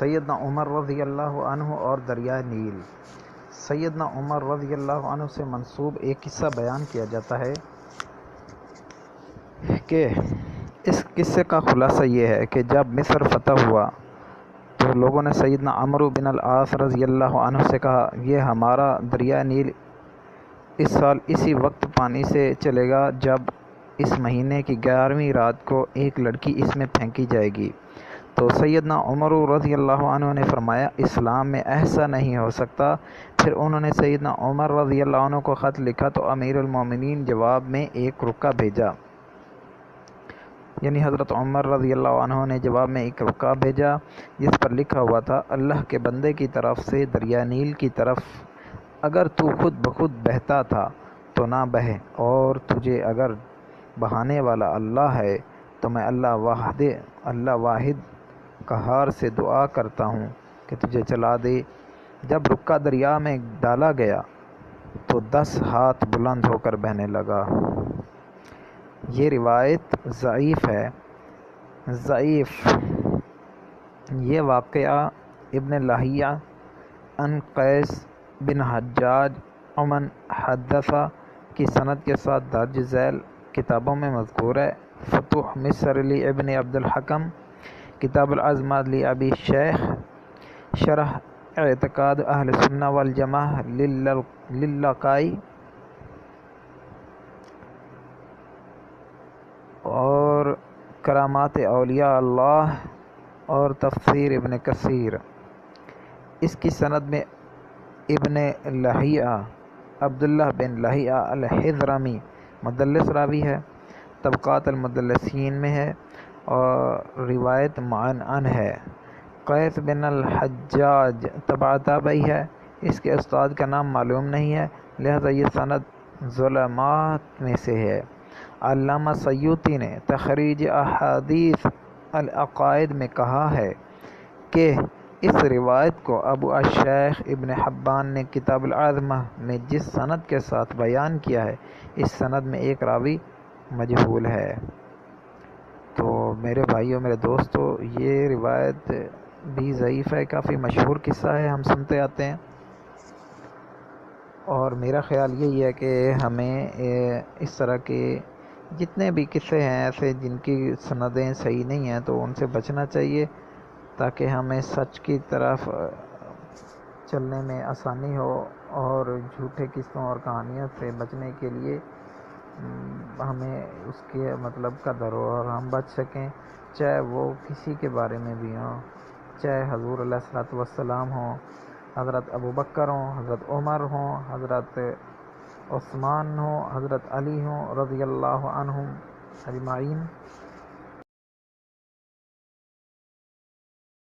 سیدنا عمر رضی اللہ عنہ اور دریائے نیل۔ سیدنا عمر رضی اللہ عنہ سے منسوب ایک قصہ بیان کیا جاتا ہے کہ اس قصے کا خلاصہ یہ ہے کہ جب مصر فتح ہوا تو لوگوں نے سیدنا عمرو بن العاص رضی اللہ عنہ سے کہا، یہ ہمارا دریائے نیل اس سال اسی وقت پانی سے چلے گا جب اس مہینے کی 11ویں رات کو ایک لڑکی اس میں پھینکی جائے گی۔ تو سیدنا عمر رضی اللہ عنہ نے فرمایا، اسلام میں ایسا نہیں ہو سکتا۔ پھر انہوں نے سیدنا عمر رضی اللہ عنہ کو خط لکھا تو امیر المومنین جواب میں ایک رکا بھیجا، یعنی حضرت عمر رضی اللہ عنہ نے جواب میں ایک رکا بھیجا جس پر لکھا ہوا تھا، اللہ کے بندے کی طرف سے دریائے نیل کی طرف، اگر تو خود بخود بہتا تھا تو نہ بہے، اور تجھے اگر بہانے والا اللہ ہے تو میں اللہ واحد قہار سے دعا کرتا ہوں کہ تجھے چلا دے۔ جب رکا دریا میں ڈالا گیا تو 10 ہاتھ بلند ہو کر بہنے لگا۔ یہ روایت ضعیف ہے۔ یہ واقعہ ابن لہیعہ عن قیس بن حجاج عمن حدثہ کی سند کے ساتھ درج ذیل کتابوں میں مذکور ہے۔ فتوح مصر لی ابن عبد الحکم، کتاب العظمہ لی ابی شیخ، شرح اعتقاد اہل سنہ والجماعہ للقائی، اور کرامات اولیاء اللہ، اور تفسیر ابن کثیر۔ اس کی سند میں ابن لہیعہ عبداللہ بن لہیعہ الحضرمی مدلس راوی ہے، طبقات المدلسین میں ہے، اور روایت معنعن ہے۔ قیس بن الحجاج تبع تابعی ہے، اس کے استاد کا نام معلوم نہیں ہے، لہذا یہ سند ظلمات میں سے ہے۔ علامہ سیوطی نے تخریج احادیث العقائد میں کہا ہے کہ اس روایت کو ابو الشیخ ابن حبان نے کتاب العظمہ میں جس سند کے ساتھ بیان کیا ہے، اس سند میں ایک راوی مجہول ہے۔ تو میرے بھائیوں، میرے دوستو، یہ روایت بھی ضعیف ہے، کافی مشہور قصہ ہے، ہم سنتے آتے ہیں، اور میرا خیال یہی ہے کہ ہمیں اس طرح کے جتنے بھی قصے ہیں ایسے جن کی سندیں صحیح نہیں ہیں تو ان سے بچنا چاہیے، تاکہ ہمیں سچ کی طرف چلنے میں آسانی ہو، اور جھوٹے قصوں اور کہانیوں سے بچنے کے لیے ہمیں اس کے مطلب قدر ہو اور ہم بچ سکیں، چاہے وہ کسی کے بارے میں بھی ہوں، چاہے حضور علیہ الصلوۃ والسلام ہوں، حضرت ابوبکر ہوں، حضرت عمر ہوں، حضرت عثمان ہوں، حضرت علی ہوں رضی اللہ عنہم اجمعین۔